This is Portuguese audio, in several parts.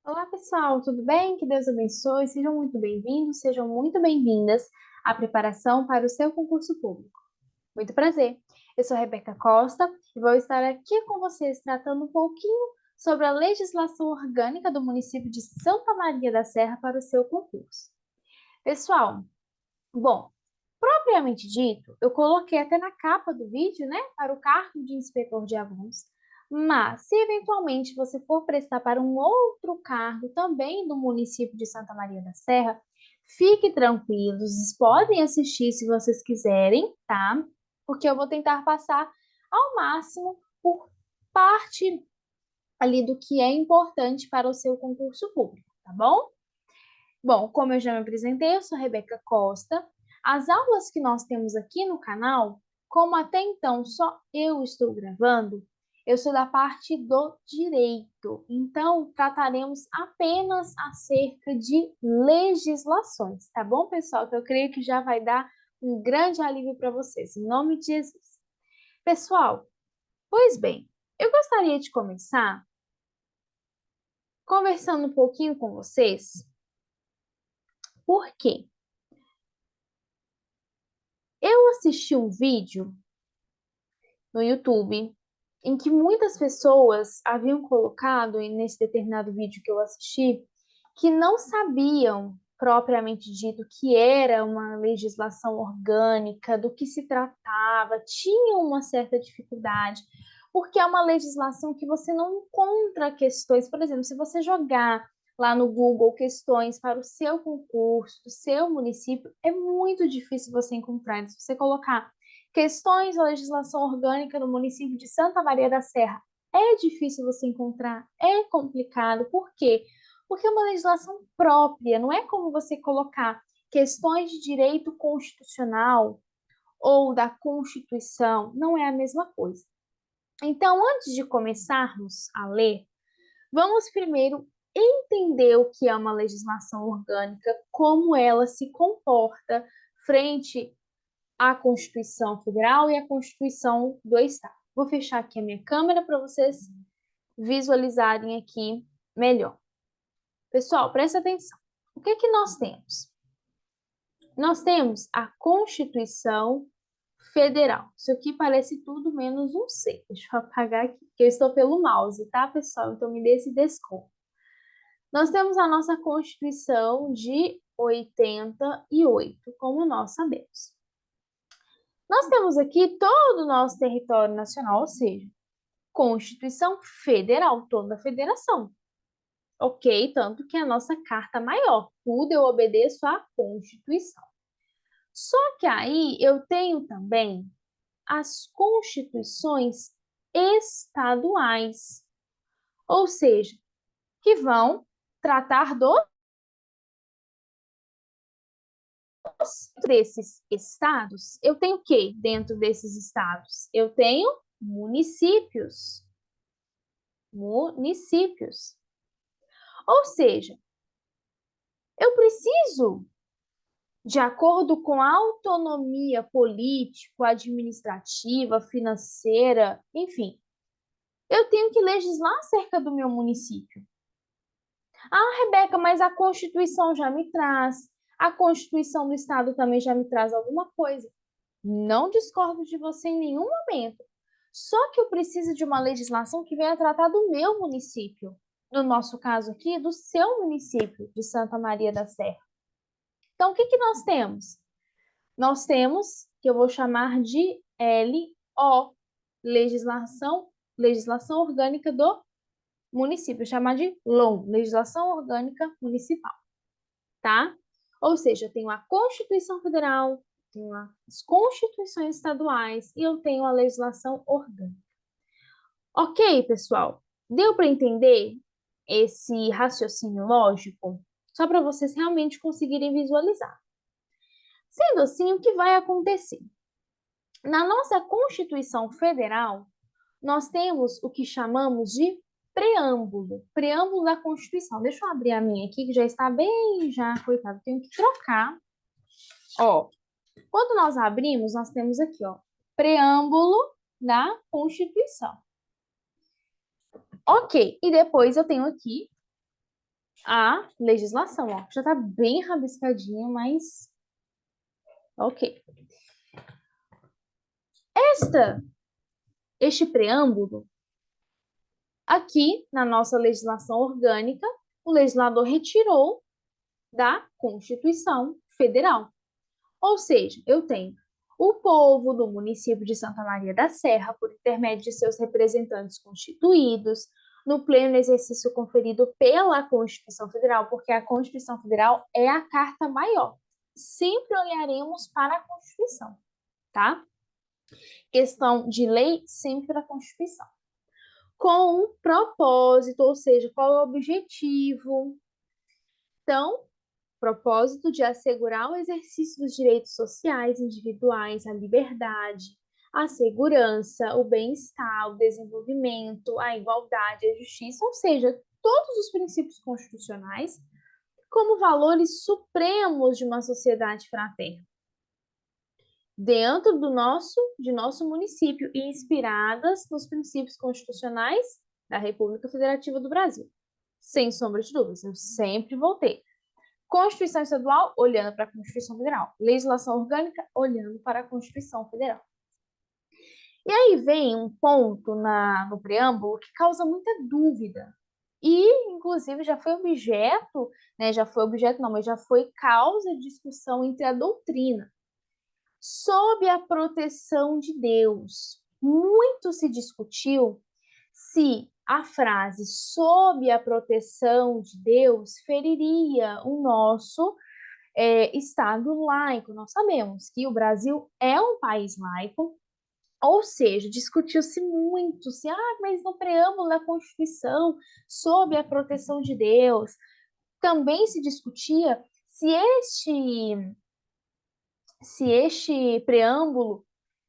Olá, pessoal, tudo bem? Que Deus abençoe. Sejam muito bem-vindos, sejam muito bem-vindas à preparação para o seu concurso público. Muito prazer. Eu sou Rebeca Costa e vou estar aqui com vocês tratando um pouquinho sobre a legislação orgânica do município de Santa Maria da Serra para o seu concurso. Pessoal, bom, propriamente dito, eu coloquei até na capa do vídeo, né, para o cargo de inspetor de alunos, mas se eventualmente você for prestar para um outro cargo também do município de Santa Maria da Serra, fique tranquilos, vocês podem assistir se vocês quiserem, tá? Porque eu vou tentar passar ao máximo por parte ali do que é importante para o seu concurso público, tá bom? Bom, como eu já me apresentei, eu sou Rebeca Costa. As aulas que nós temos aqui no canal, como até então só eu estou gravando, eu sou da parte do direito. Então, trataremos apenas acerca de legislações, tá bom, pessoal? Que eu creio que já vai dar um grande alívio para vocês, em nome de Jesus. Pessoal, pois bem, eu gostaria de começar conversando um pouquinho com vocês. Por quê? Eu assisti um vídeo no YouTube em que muitas pessoas haviam colocado, e nesse determinado vídeo que eu assisti, que não sabiam propriamente dito que era uma legislação orgânica, do que se tratava, tinham uma certa dificuldade, porque é uma legislação que você não encontra questões, por exemplo, se você jogar lá no Google questões para o seu concurso, do seu município, é muito difícil você encontrar. Se você colocar questões da legislação orgânica no município de Santa Maria da Serra, é difícil você encontrar, é complicado. Por quê? Porque é uma legislação própria, não é como você colocar questões de direito constitucional ou da Constituição, não é a mesma coisa. Então, antes de começarmos a ler, vamos primeiro entender o que é uma legislação orgânica, como ela se comporta frente à Constituição Federal e à Constituição do Estado. Vou fechar aqui a minha câmera para vocês visualizarem aqui melhor. Pessoal, presta atenção. O que é que nós temos? Nós temos a Constituição Federal. Isso aqui parece tudo menos um C. Deixa eu apagar aqui, porque eu estou pelo mouse, tá, pessoal? Então me dê esse desconto. Nós temos a nossa Constituição de 88, como nós sabemos. Nós temos aqui todo o nosso território nacional, ou seja, Constituição Federal, toda a federação. Ok? Tanto que é a nossa carta maior. Tudo eu obedeço à Constituição. Só que aí eu tenho também as constituições estaduais, ou seja, que vão tratar desses estados. Eu tenho o que dentro desses estados? Eu tenho municípios. Municípios. Ou seja, eu preciso, de acordo com a autonomia político-administrativa, financeira, enfim, eu tenho que legislar acerca do meu município. Ah, Rebeca, mas a Constituição já me traz, a Constituição do Estado também já me traz alguma coisa. Não discordo de você em nenhum momento. Só que eu preciso de uma legislação que venha tratar do meu município. No nosso caso aqui, do seu município de Santa Maria da Serra. Então, o que que nós temos? Nós temos, que eu vou chamar de LO, legislação orgânica do município, chamar de LOM, legislação orgânica municipal, tá? Ou seja, eu tenho a Constituição Federal, tenho as constituições estaduais e eu tenho a legislação orgânica. Ok, pessoal? Deu para entender esse raciocínio lógico? Só para vocês realmente conseguirem visualizar. Sendo assim, o que vai acontecer? Na nossa Constituição Federal, nós temos o que chamamos de preâmbulo, preâmbulo da Constituição. Deixa eu abrir a minha aqui, que já está bem, já, coitado, tenho que trocar. Ó, quando nós abrimos, nós temos aqui, ó, preâmbulo da Constituição. Ok, e depois eu tenho aqui a legislação, ó. Já tá bem rabiscadinho, mas ok. Este preâmbulo, aqui na nossa legislação orgânica, o legislador retirou da Constituição Federal. Ou seja, eu tenho o povo do município de Santa Maria da Serra, por intermédio de seus representantes constituídos, no pleno exercício conferido pela Constituição Federal, porque a Constituição Federal é a carta maior. Sempre olharemos para a Constituição, tá? Questão de lei, sempre a Constituição. Com um propósito, ou seja, qual é o objetivo? Então, propósito de assegurar o exercício dos direitos sociais individuais, a liberdade, a segurança, o bem-estar, o desenvolvimento, a igualdade, a justiça, ou seja, todos os princípios constitucionais como valores supremos de uma sociedade fraterna. Dentro de nosso município e inspiradas nos princípios constitucionais da República Federativa do Brasil. Sem sombra de dúvidas, eu sempre voltei. Constituição Estadual, olhando para a Constituição Federal. Legislação orgânica, olhando para a Constituição Federal. E aí vem um ponto no preâmbulo que causa muita dúvida. E, inclusive, já foi objeto, né, mas já foi causa de discussão entre a doutrina. Sob a proteção de Deus. Muito se discutiu se a frase sob a proteção de Deus feriria o nosso Estado laico. Nós sabemos que o Brasil é um país laico, ou seja, discutiu-se muito se, mas no preâmbulo da Constituição, sob a proteção de Deus, também se discutia se este preâmbulo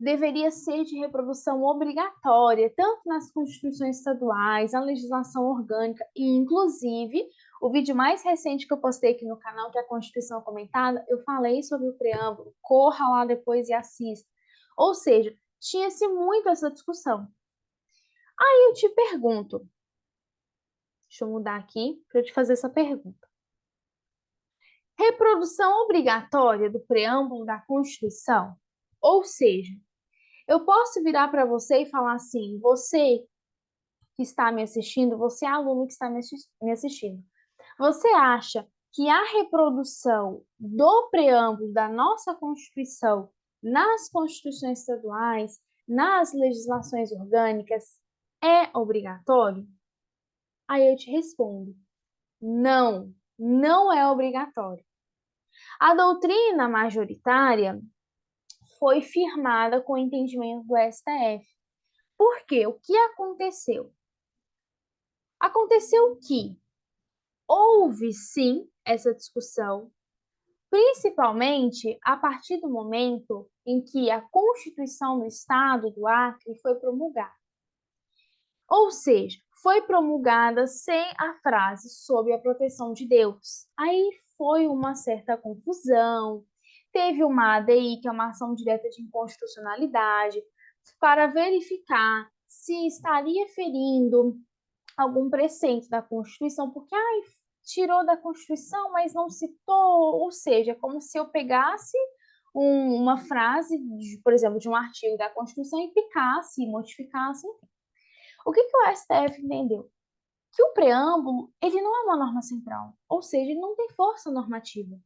deveria ser de reprodução obrigatória, tanto nas constituições estaduais, na legislação orgânica, e inclusive, o vídeo mais recente que eu postei aqui no canal, que é a Constituição Comentada, eu falei sobre o preâmbulo, corra lá depois e assista. Ou seja, tinha-se muito essa discussão. Aí eu te pergunto, deixa eu mudar aqui para eu te fazer essa pergunta. Reprodução obrigatória do preâmbulo da Constituição? Ou seja, eu posso virar para você e falar assim, você que está me assistindo, você aluno que está me assistindo, você acha que a reprodução do preâmbulo da nossa Constituição nas constituições estaduais, nas legislações orgânicas, é obrigatório? Aí eu te respondo, não, não é obrigatório. A doutrina majoritária foi firmada com o entendimento do STF. Por quê? O que aconteceu? Aconteceu que houve sim essa discussão, principalmente a partir do momento em que a Constituição do Estado do Acre foi promulgada. Ou seja, foi promulgada sem a frase sob a proteção de Deus. Aí foi uma certa confusão, teve uma ADI, que é uma ação direta de inconstitucionalidade, para verificar se estaria ferindo algum preceito da Constituição, porque tirou da Constituição, mas não citou, ou seja, é como se eu pegasse uma frase, por exemplo, de um artigo da Constituição e picasse, modificasse, enfim. O que o STF entendeu? Que o preâmbulo, ele não é uma norma central, ou seja, ele não tem força normativa,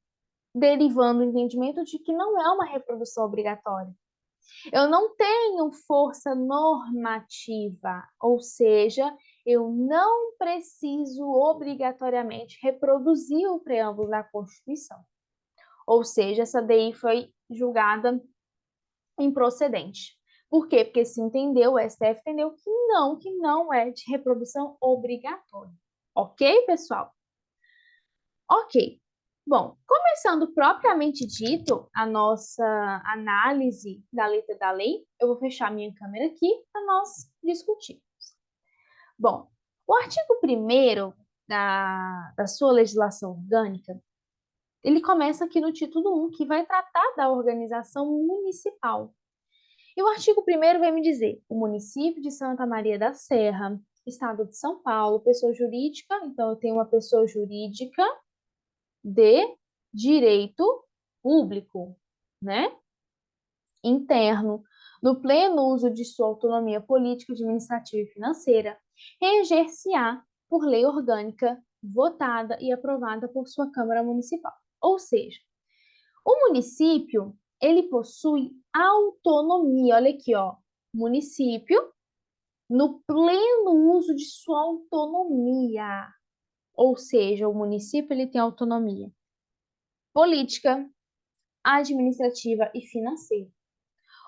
derivando o entendimento de que não é uma reprodução obrigatória. Eu não tenho força normativa, ou seja, eu não preciso obrigatoriamente reproduzir o preâmbulo da Constituição. Ou seja, essa DI foi julgada improcedente. Por quê? Porque se entendeu, o STF entendeu que não é de reprodução obrigatória. Ok, pessoal? Ok. Bom, começando propriamente dito a nossa análise da letra da lei, eu vou fechar minha câmera aqui para nós discutirmos. Bom, o artigo 1º da sua legislação orgânica, ele começa aqui no título 1, que vai tratar da organização municipal. E o artigo 1º vai me dizer: o município de Santa Maria da Serra Estado de São Paulo. Pessoa jurídica, então eu tenho uma pessoa jurídica de direito público, né? Interno, no pleno uso de sua autonomia política, administrativa e financeira, reger-se-á por lei orgânica votada e aprovada por sua Câmara Municipal. Ou seja, o município, ele possui autonomia. Olha aqui, ó. Município no pleno uso de sua autonomia. Ou seja, o município ele tem autonomia política, administrativa e financeira.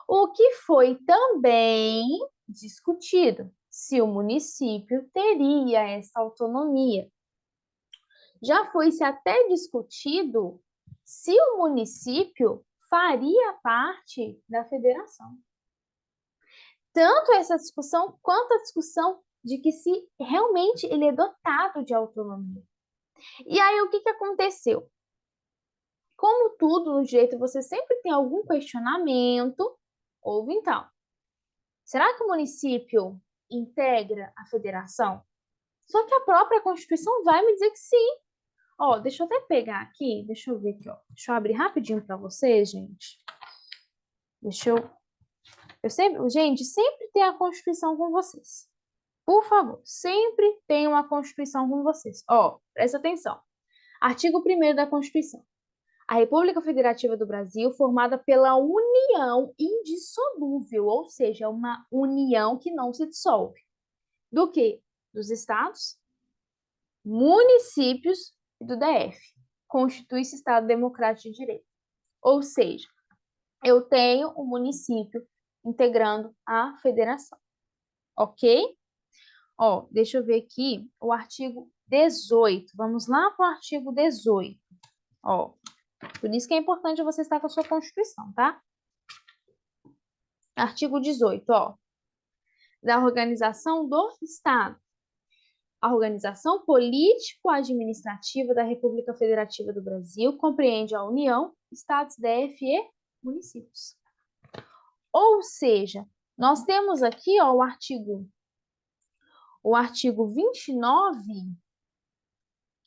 O que foi também discutido, se o município teria essa autonomia. Já foi-se até discutido se o município faria parte da federação. Tanto essa discussão quanto a discussão de que se realmente ele é dotado de autonomia. E aí o que aconteceu? Como tudo no direito, você sempre tem algum questionamento, houve então. Será que o município integra a federação? Só que a própria Constituição vai me dizer que sim. Ó, deixa eu até pegar aqui, deixa eu ver aqui, ó. Deixa eu abrir rapidinho para vocês, gente. Gente, sempre tem a Constituição com vocês. Por favor, sempre tenham a Constituição com vocês. Ó, presta atenção. Artigo 1º da Constituição. A República Federativa do Brasil, formada pela união indissolúvel, ou seja, uma união que não se dissolve. Do quê? Dos estados, municípios e do DF. Constitui-se Estado Democrático de Direito. Ou seja, eu tenho o município integrando a federação. Ok? Ó, deixa eu ver aqui o artigo 18. Vamos lá para o artigo 18. Ó, por isso que é importante você estar com a sua Constituição, tá? Artigo 18, ó. Da organização do Estado. A organização político-administrativa da República Federativa do Brasil compreende a União, Estados, DF e municípios. Ou seja, nós temos aqui ó, o artigo 29,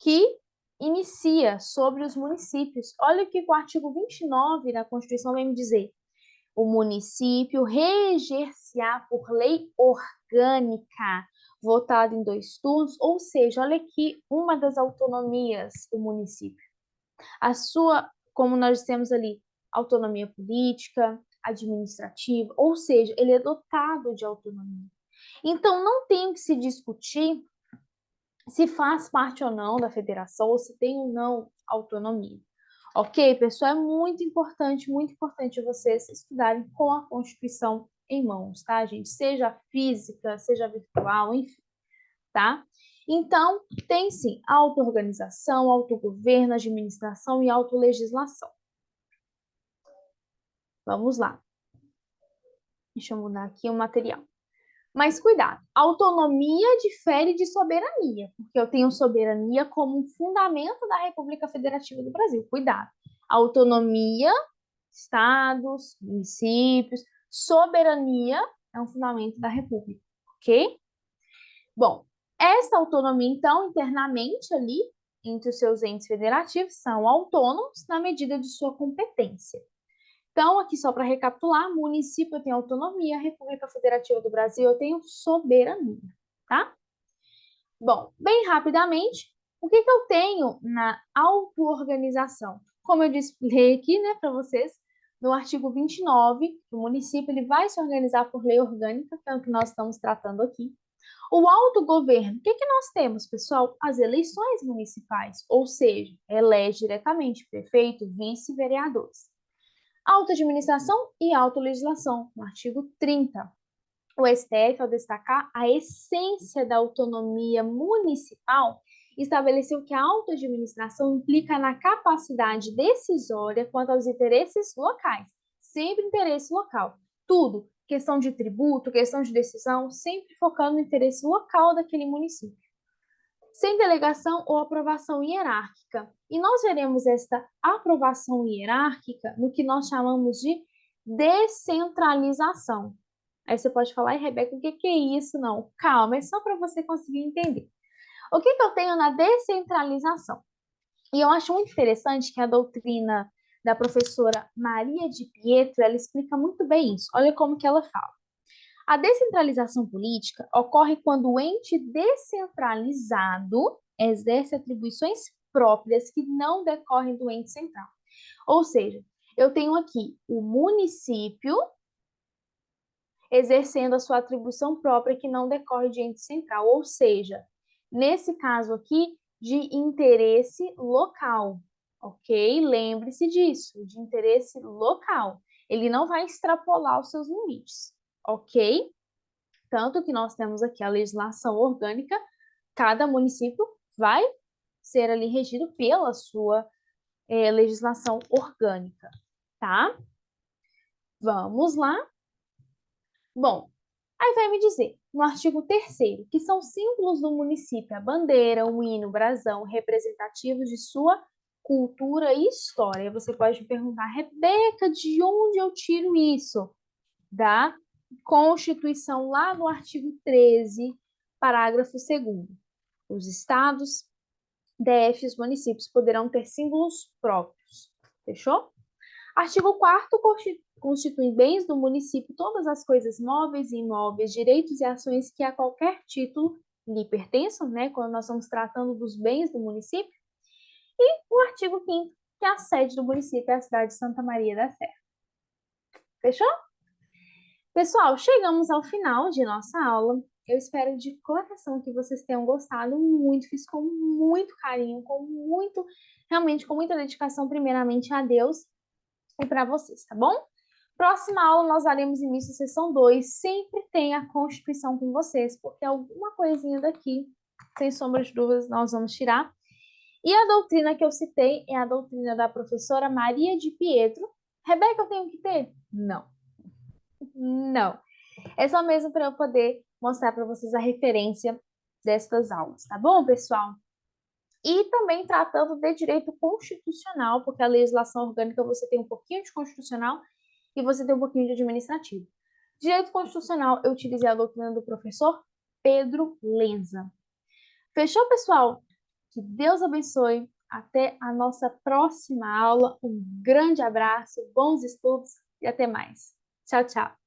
que inicia sobre os municípios. Olha o que o artigo 29 da Constituição vem me dizer. O município reger-se-á por lei orgânica, votada em 2 turnos, ou seja, olha aqui uma das autonomias do município. A sua, como nós temos ali, autonomia política, administrativa, ou seja, ele é dotado de autonomia. Então, não tem que se discutir se faz parte ou não da federação, ou se tem ou não autonomia. Ok, pessoal? É muito importante vocês estudarem com a Constituição em mãos, tá, gente? Seja física, seja virtual, enfim, tá? Então, tem sim auto-organização, autogoverno, administração e autolegislação. Vamos lá. Deixa eu mudar aqui o material. Mas cuidado, autonomia difere de soberania, porque eu tenho soberania como um fundamento da República Federativa do Brasil. Cuidado. Autonomia, estados, municípios, soberania é um fundamento da República, ok? Bom, essa autonomia, então, internamente ali, entre os seus entes federativos, são autônomos na medida de sua competência. Então, aqui só para recapitular, município eu tenho autonomia, República Federativa do Brasil eu tenho soberania, tá? Bom, bem rapidamente, o que eu tenho na auto-organização? Como eu disse aqui, né, para vocês, no artigo 29, o município ele vai se organizar por lei orgânica, que é o que nós estamos tratando aqui. O autogoverno, o que nós temos, pessoal? As eleições municipais, ou seja, elege diretamente prefeito, vice e vereadores. Autoadministração e autolegislação, no artigo 30. O STF, ao destacar a essência da autonomia municipal, estabeleceu que a autoadministração implica na capacidade decisória quanto aos interesses locais, sempre interesse local. Tudo, questão de tributo, questão de decisão, sempre focando no interesse local daquele município, sem delegação ou aprovação hierárquica. E nós veremos esta aprovação hierárquica no que nós chamamos de descentralização. Aí você pode falar, Rebeca, o que que é isso? Não, calma, é só para você conseguir entender. O que que eu tenho na descentralização? E eu acho muito interessante que a doutrina da professora Maria de Pietro, ela explica muito bem isso. Olha como que ela fala. A descentralização política ocorre quando o ente descentralizado exerce atribuições próprias que não decorrem do ente central. Ou seja, eu tenho aqui o município exercendo a sua atribuição própria que não decorre de ente central, ou seja, nesse caso aqui, de interesse local, ok? Lembre-se disso, de interesse local. Ele não vai extrapolar os seus limites, ok? Tanto que nós temos aqui a legislação orgânica, cada município vai ser ali regido pela sua legislação orgânica, tá? Vamos lá. Bom, aí vai me dizer, no artigo 3º, que são símbolos do município a bandeira, o hino, o brasão, representativos de sua cultura e história. Você pode me perguntar, Rebeca, de onde eu tiro isso? Da Constituição, lá no artigo 13, parágrafo 2º. Os estados, DFs, municípios poderão ter símbolos próprios. Fechou? Artigo 4º constitui bens do município todas as coisas móveis e imóveis, direitos e ações que a qualquer título lhe pertençam, né, quando nós estamos tratando dos bens do município. E o artigo 5º, que a sede do município é a cidade de Santa Maria da Serra. Fechou? Pessoal, chegamos ao final de nossa aula. Eu espero de coração que vocês tenham gostado muito. Fiz com muito carinho, realmente com muita dedicação, primeiramente a Deus e para vocês, tá bom? Próxima aula nós daremos início à sessão 2. Sempre tem a Constituição com vocês, porque alguma coisinha daqui, sem sombra de dúvidas, nós vamos tirar. E a doutrina que eu citei é a doutrina da professora Maria de Pietro. Rebeca, eu tenho que ter? Não. Não. É só mesmo para eu poder mostrar para vocês a referência destas aulas, tá bom, pessoal? E também tratando de direito constitucional, porque a legislação orgânica você tem um pouquinho de constitucional e você tem um pouquinho de administrativo. Direito constitucional, eu utilizei a doutrina do professor Pedro Lenza. Fechou, pessoal? Que Deus abençoe. Até a nossa próxima aula. Um grande abraço, bons estudos e até mais. Tchau, tchau.